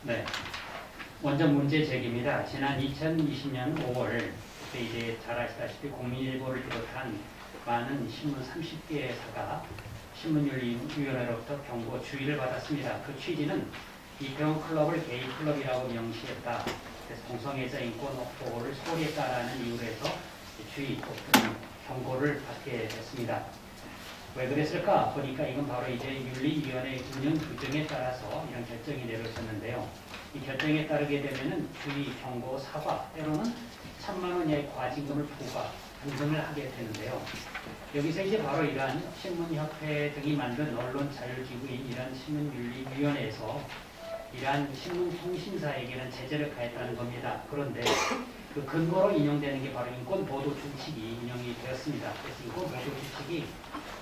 네. 먼저 문제 제기입니다. 지난 2020년 5월, 그때 이제 잘 아시다시피 국민일보를 비롯한 많은 신문 30개사가 신문윤리위원회로부터 경고 주의를 받았습니다. 그 취지는 이태원 클럽을 게이 클럽이라고 명시했다. 그래서 동성애자 인권 보호를 소홀히 했다라는 이유로 해서 주의 또는 경고를 받게 됐습니다. 왜 그랬을까? 보니까 이건 바로 이제 윤리위원회 운영 규정에 따라서 이런 결정이 내려졌는데요. 이 결정에 따르게 되면은 주의, 경고, 사과, 때로는 1,000만 원 이하의 과징금을 부과 등등을 하게 되는데요. 여기서 이제 바로 이러한 신문협회 등이 만든 언론자율기구인 이러한 신문윤리위원회에서 이러한 신문통신사에게는 제재를 가했다는 겁니다. 그런데 그 근거로 인용되는 게 바로 인권보도준칙이 인용이 되었습니다. 그래서 인권보도준칙이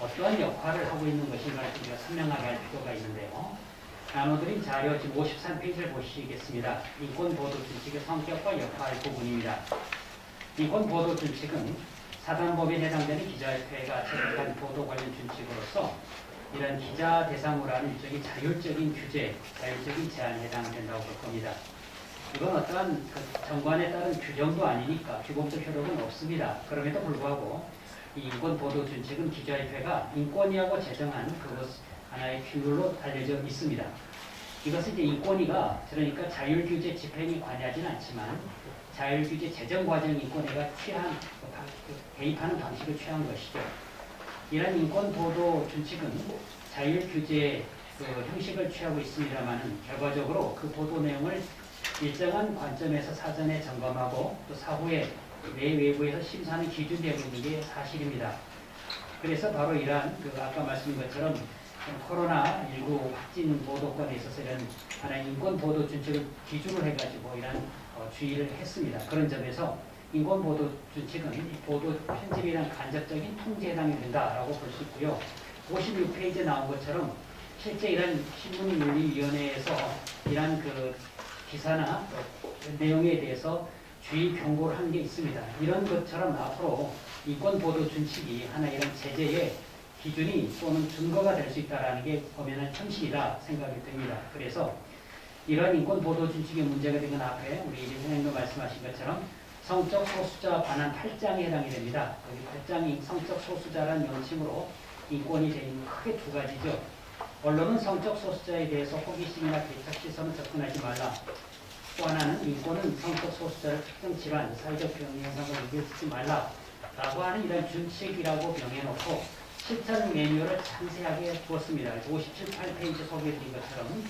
어떠한 역할을 하고 있는 것인가를 우리가 설명하게 할 필요가 있는데요. 나눠드린 자료 지금 53페이지를 보시겠습니다. 인권보도준칙의 성격과 역할 부분입니다. 인권보도준칙은 사단법에 해당되는 기자협회가 제정한 보도 관련 준칙으로서 이런 기자 대상으로 하는 일종의 자율적인 규제, 자율적인 제한에 해당된다고 볼 겁니다. 이건 어떠한 정관에 따른 규정도 아니니까 규범적 효력은 없습니다. 그럼에도 불구하고 이 인권보도준칙은 기자협회가 인권위하고 제정한 그것 하나의 규율로 알려져 있습니다. 이것은 이제 인권위가 그러니까 자율규제 집행에 관여하지는 않지만 자율규제 제정 과정 인권위가 개입하는 방식을 취한 것이죠. 이러한 인권보도준칙은 자율규제 형식을 취하고 있습니다만 결과적으로 그 보도 내용을 일정한 관점에서 사전에 점검하고 또 사후에 내외부에서 심사하는 기준되고 있는 게 사실입니다. 그래서 바로 이러한 아까 말씀드린 것처럼 코로나19 확진 보도권에 있어서 이런 하나의 인권보도준칙을 기준으로 해가지고 이런 주의를 했습니다. 그런 점에서 인권보도준칙은 보도 편집이란 간접적인 통제에 해당이 된다라고 볼 수 있고요. 56페이지에 나온 것처럼 실제 이런 신문윤리위원회에서 이러한 기사나 내용에 대해서 주의 경고를 한 게 있습니다. 이런 것처럼 앞으로 인권보도준칙이 하나 이런 제재의 기준이 또는 증거가 될 수 있다는 게 보면은 현실이라 생각이 됩니다. 그래서 이러한 인권보도준칙의 문제가 된 건 앞에 우리 이제 선생님도 말씀하신 것처럼 성적 소수자 관한 8장에 해당이 됩니다. 여기 8장이 성적 소수자라는 명칭으로 인권이 되어 있는 크게 두 가지죠. 언론은 성적 소수자에 대해서 호기심이나 개척 시선을 접근하지 말라. 또 하나는 인권은 성적 소수자를 특정 질환, 사회적 병리 현상을 연결시키지 말라. 라고 하는 이런 준칙이라고 명해놓고 실천 매뉴얼을 상세하게 주었습니다. 57페이지 소개해드린 것처럼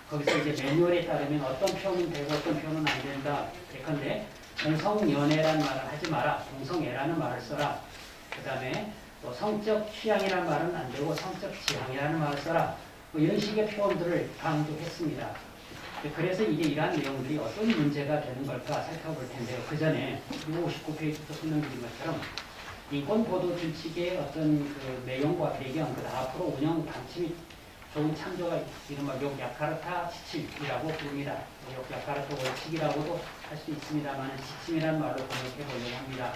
거기서 이제 매뉴얼에 따르면 어떤 표현은 되고 어떤 표현은 안 된다. 예컨대 동성연애라는 말을 하지 마라. 동성애라는 말을 써라. 그 다음에 또 성적 취향이라는 말은 안 되고 성적 지향이라는 말을 써라. 뭐 이런 식의 표현들을 강조했습니다. 그래서 이제 이러한 내용들이 어떤 문제가 되는 걸까 살펴볼 텐데요. 그 전에 59페이지부터 설명드린 것처럼 인권보도준칙의 어떤 내용과 배경, 앞으로 운영 방침이 좋은 창조가 이른바 야카르타 지침이라고 부릅니다. 야카르타 원칙이라고도 할 수 있습니다만 지침이라는 말로 번역해 보려고 합니다.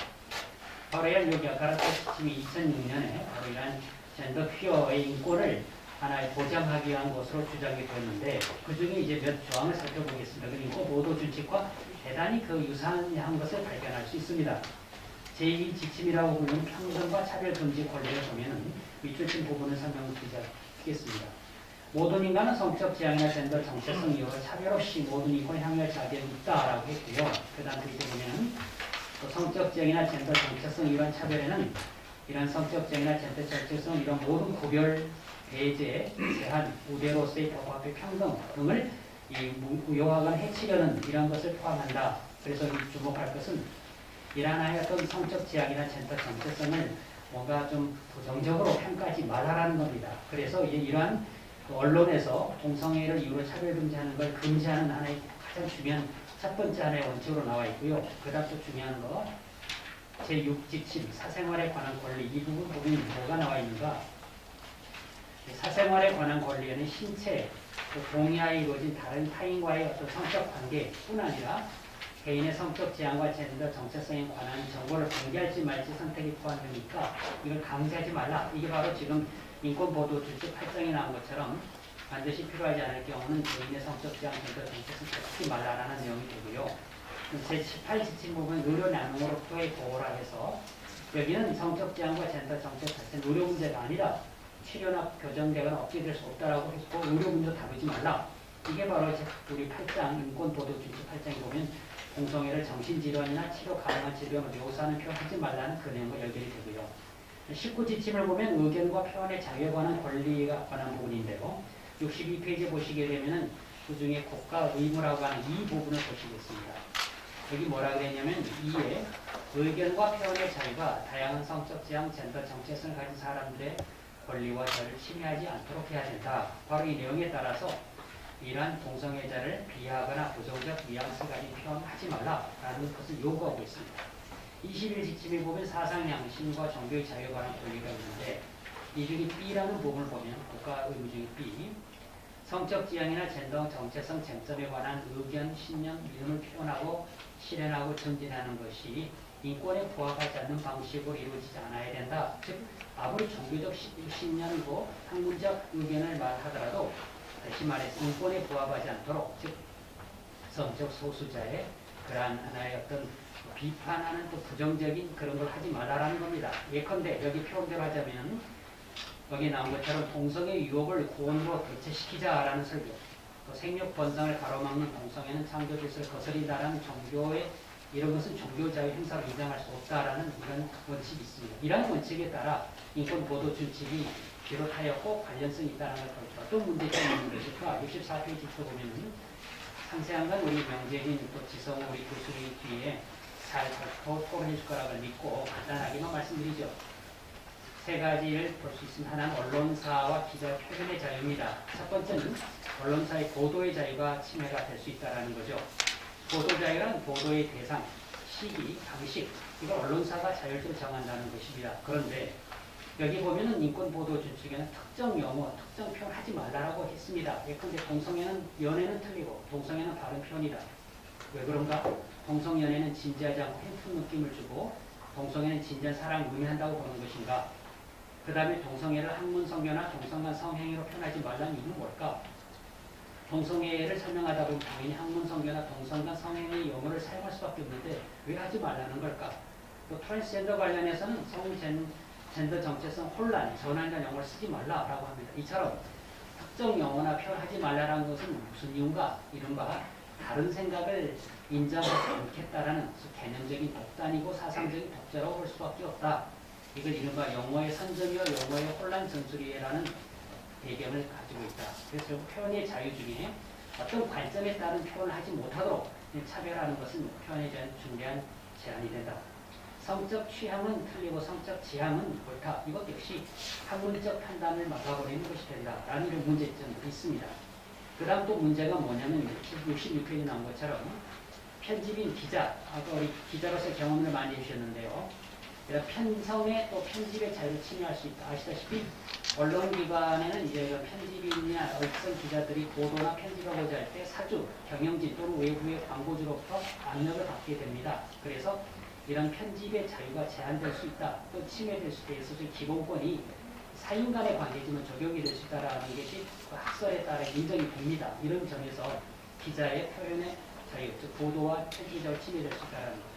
바로 이런 야카르타 지침이 2006년에 바로 이러한 젠더 퀴어의 인권을 하나의 보장하기 위한 것으로 주장이 되었는데 그 중에 이제 몇 조항을 살펴보겠습니다. 그리고 보도준칙과 대단히 유사한 것을 발견할 수 있습니다. 제2 지침이라고 부르는 평등과 차별금지 권리를 보면은 위줄친 부분을 설명드리겠습니다. 모든 인간은 성적 지향이나 젠더 정체성 이유로 차별 없이 모든 인권을 향유할 자격이 있다라고 했고요. 그 다음 이제 보면은 성적 지향이나 젠더 정체성 이유한 차별에는 이런 성적 지향이나 젠더 정체성 이런 모든 구별, 배제, 제한, 우대로서의 벽화의 평등 등을 우용하거나 해치려는 이런 것을 포함한다. 그래서 주목할 것은 이러한 어떤 성적 지향이나 젠더 정체성을 뭔가 좀 부정적으로 평가하지 말라라는 겁니다. 그래서 이제 이러한 언론에서 동성애를 이유로 차별금지하는 걸 금지하는 하나의 가장 중요한 첫 번째 하나의 원칙으로 나와 있고요. 그 다음 또 중요한 거 제6지침 사생활에 관한 권리 이 부분 보면 뭐가 나와 있는가? 사생활에 관한 권리에는 신체, 동의하에 이루어진 다른 타인과의 어떤 성적 관계뿐 아니라 개인의 성적 지향과 젠더 정체성에 관한 정보를 공개할지 말지 선택이 포함되니까 이걸 강제하지 말라. 이게 바로 지금 인권보도준칙 8장에 나온 것처럼 반드시 필요하지 않을 경우는 개인의 성적 지향 전도 정책은 듣지 말라라는 내용이 되고요. 제18 지침 부분 의료 나눔으로 표의 보호라 해서 여기는 성적 지향과 젠더 정책 자체는 의료 문제가 아니라 치료나 교정되거나 억제될 수 없다라고 했고 의료 문제 다루지 말라. 이게 바로 우리 8장 인권보도준칙 8장에 보면 공성애를 정신질환이나 치료 가능한 질병을 묘사하는 표현하지 말라는 그 내용과 연결이 되고요. 19지침을 보면 의견과 표현의 자유에 관한 권리가 관한 부분인데요. 62페이지 보시게 되면 그 중에 국가 의무라고 하는 이 부분을 보시겠습니다. 여기 뭐라 그랬냐면 2에 의견과 표현의 자유가 다양한 성적 지향, 젠더 정체성을 가진 사람들의 권리와 자유를 침해하지 않도록 해야 된다. 바로 이 내용에 따라서 이러한 동성애자를 비하하거나 부정적 뉘앙스 가진 표현하지 말라라는 것을 요구하고 있습니다. 21지침에 보면 사상 양심과 종교의 자유에 관한 권리가 있는데 이 중에 B라는 부분을 보면 국가 의무 중에 B 성적 지향이나 젠더 정체성 쟁점에 관한 의견, 신념, 믿음을 표현하고 실현하고 전진하는 것이 인권에 부합하지 않는 방식으로 이루어지지 않아야 된다. 즉 아무리 종교적 신념이고 학문적 의견을 말하더라도 다시 말해서 인권에 부합하지 않도록 즉 성적 소수자의 그러한 하나의 어떤 비판하는 또 부정적인 그런 걸 하지 말라라는 겁니다. 예컨대 여기 표현대로 하자면 여기 나온 것처럼 동성애 유혹을 구원으로 대체시키자라는 설교, 또 생육 번성을 가로막는 동성애는 창조 질서를 거스린다라는 종교의 이런 것은 종교 자유 행사로 인정할 수 없다라는 이런 원칙이 있습니다. 이러한 원칙에 따라 인권 보도 준칙이 비롯하였고 관련성이 있다는 걸 볼 때 어떤 문제점이 있는 것일까? 64페이지 보면 상세한 건 우리 명재진 또 지성우 우리 교수님 뒤에 잘 토론해 줄 거라고 믿고 간단하게만 말씀드리죠. 세 가지를 볼 수 있습니다. 하나는 언론사와 기자의 표현의 자유입니다. 첫 번째는 언론사의 보도의 자유가 침해가 될 수 있다는 거죠. 보도 자유란 보도의 대상, 시기, 방식, 이걸 언론사가 자율적으로 정한다는 것입니다. 그런데 여기 보면은 인권보도준칙에는 특정 용어, 특정 표현 하지 말라라고 했습니다. 예컨대 동성애는 연애는 틀리고 동성애는 다른 표현이다. 왜 그런가? 동성연애는 진지하지 않고 행품 느낌을 주고 동성애는 진지한 사랑을 의미한다고 보는 것인가? 그 다음에 동성애를 학문성애나 동성간 성행위로 표현하지 말라는 이유는 뭘까? 동성애를 설명하다 보면 당연히 학문성애나 동성간 성행위 용어를 사용할 수밖에 없는데 왜 하지 말라는 걸까? 또 트랜스젠더 관련해서는 젠더 정체성 혼란, 전환이라는 용어를 쓰지 말라라고 합니다. 이처럼 특정 용어나 표현하지 말라는 것은 무슨 이유인가? 이른바 다른 생각을 인정하지 않겠다라는 개념적인 독단이고 사상적인 독자라고 볼 수밖에 없다. 이걸 이른바 용어의 선점이와 용어의 혼란 전술이라는 배경을 가지고 있다. 그래서 표현의 자유 중에 어떤 관점에 따른 표현을 하지 못하도록 차별하는 것은 표현에 대한 중대한 제한이 된다. 성적 취향은 틀리고 성적 지향은 옳다. 이것 역시 학문적 판단을 막아버리는 것이 된다라는 이런 문제점도 있습니다. 그 다음 또 문제가 뭐냐면 66페이지 나온 것처럼 편집인 기자, 아까 우리 기자로서 경험을 많이 해주셨는데요. 편성의 또 편집의 자유를 침해할 수 있다. 아시다시피 언론기관에는 이제 편집인이나 어떤 기자들이 보도나 편집하고자 할 때 사주, 경영진 또는 외부의 광고주로부터 압력을 받게 됩니다. 그래서 이런 편집의 자유가 제한될 수 있다. 또 침해될 수도 있어서 기본권이 사인 간의 관계지만 적용이 될 수 있다는 것이 그 학설에 따라 인정이 됩니다. 이런 점에서 기자의 표현의 자유, 즉 보도와 편집자를 침해될 수 있다는 것.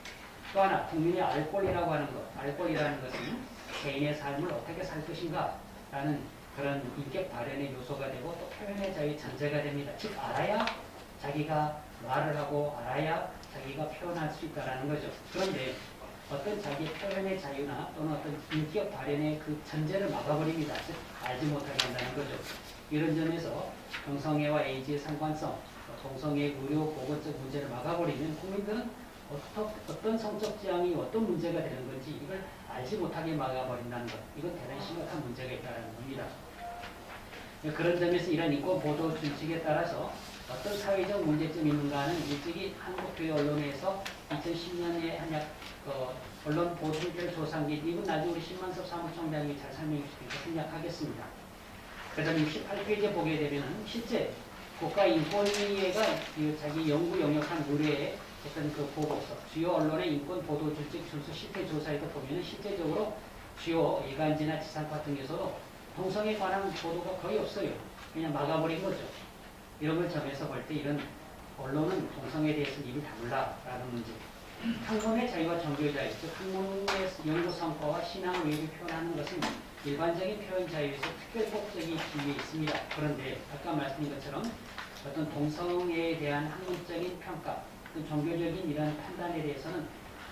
또 하나, 국민의 알 권리라고 하는 것. 알 권리라는 것은 개인의 삶을 어떻게 살 것인가 라는 그런 인격 발현의 요소가 되고 또 표현의 자유의 전제가 됩니다. 즉 알아야 자기가 말을 하고 알아야 자기가 표현할 수 있다는 거죠. 그런데 어떤 자기의 표현의 자유나 또는 어떤 인격 발현의 그 전제를 막아버립니다. 즉 알지 못하게 한다는 거죠. 이런 점에서 동성애와 에이즈의 상관성, 동성애 의료 보건적 문제를 막아버리면 국민들은 어떤 성적 지향이 어떤 문제가 되는 건지 이걸 알지 못하게 막아버린다는 것. 이건 대단히 심각한 문제가 있다는 겁니다. 그런 점에서 이런 인권 보도 준칙에 따라서 어떤 사회적 문제점이 있는가는 일찍이 한국교회 언론에서 2010년에 한약 언론 보도를 조사한 게 이건 나중에 우리 신만섭 사무총장이 잘 설명해 주시니까 생략하겠습니다. 그래서 68페이지에 보게 되면 실제 국가인권위회가 자기 연구 영역한 의뢰에 어떤 그 보고서, 주요 언론의 인권 보도 준칙 준수 실태 조사에도 보면은 실제적으로 주요 일간지나 지상파 등에서도 동성에 관한 보도가 거의 없어요. 그냥 막아버린 거죠. 이런 걸 점에서 볼 때 이런 언론은 동성애에 대해서는 이미 다물라라는 문제. 학문의 자유와 종교 자유, 즉 학문의 연구 성과와 신앙 의욕을 표현하는 것은 일반적인 표현 자유에서 특별 법적인 지위에 있습니다. 그런데 아까 말씀드린 것처럼 어떤 동성애에 대한 학문적인 평가, 종교적인 이런 판단에 대해서는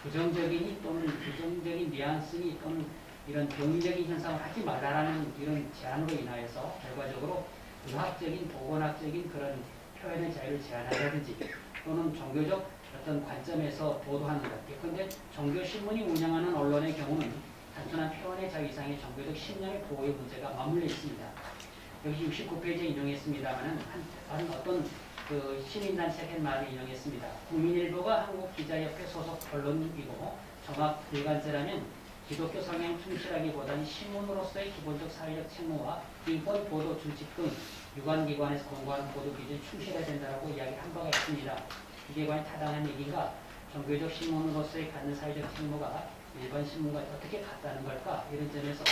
부정적인 또는 부정적인 뉘앙스니 또는 이런 병리적인 현상을 하지 말라라는 이런 제안으로 인하여서 결과적으로 의학적인 보건학적인 그런 표현의 자유를 제한하다든지 또는 종교적 어떤 관점에서 보도하는 것. 예컨대 종교신문이 운영하는 언론의 경우는 단순한 표현의 자유 이상의 종교적 신념의 보호의 문제가 맞물려 있습니다. 여기 69페이지에 인용했습니다만은 한 어떤 그 시민단체의 말을 인용했습니다. 국민일보가 한국기자협회 소속 언론이고 정확일간지라면 기독교 성향에 충실하기보다는 신문으로서의 기본적 사회적 책무와 인권 보도 준칙 등 유관기관에서 공고하는 보도 기준에 충실해야 된다고 이야기한 바가 있습니다. 이게 과연 타당한 얘기인가? 종교적 신문으로서의 갖는 사회적 책무가 일반 신문과 어떻게 같다는 걸까? 이런 점에서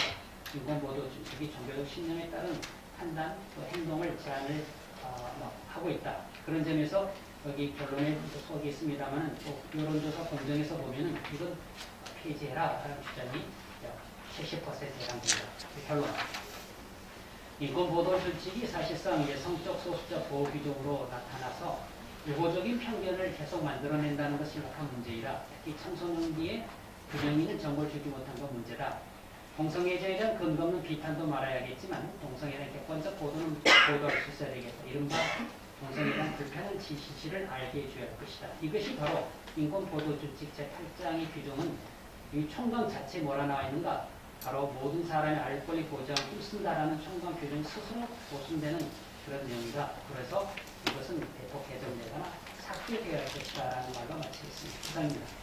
인권 보도 준칙이 종교적 신념에 따른 판단, 또 행동을 제한을 하고 있다. 그런 점에서 여기 결론에 속에 있습니다만 또 여론조사 공정에서 보면은 이건 폐지해라 라는 주장이 70%에 해당됩니다. 결론. 인권보도 준칙이 사실상 성적 소수자 보호 규정으로 나타나서 우호적인 편견을 계속 만들어낸다는 것이 심각한 문제이라 특히 청소년기에 균형 있는 정보를 주지 못한 건 문제다. 동성애자에 대한 근거 없는 비판도 말아야겠지만 동성애에 대한 객관적 보도는 보도할 수 있어야 되겠다. 이른바 동성애에 대한 불편한 진실을 알게 해줘야 할 것이다. 이것이 바로 인권보도준칙 제8장의 규정은 이 총강 자체에 뭐라 나와 있는가? 바로 모든 사람의 알 권리 보장을 힘쓴다라는 총강 규정 스스로 보순되는 그런 내용이다. 그래서 이것은 대폭 개정되거나 삭제되어야 할 것이다라는 말로 마치겠습니다. 이상입니다.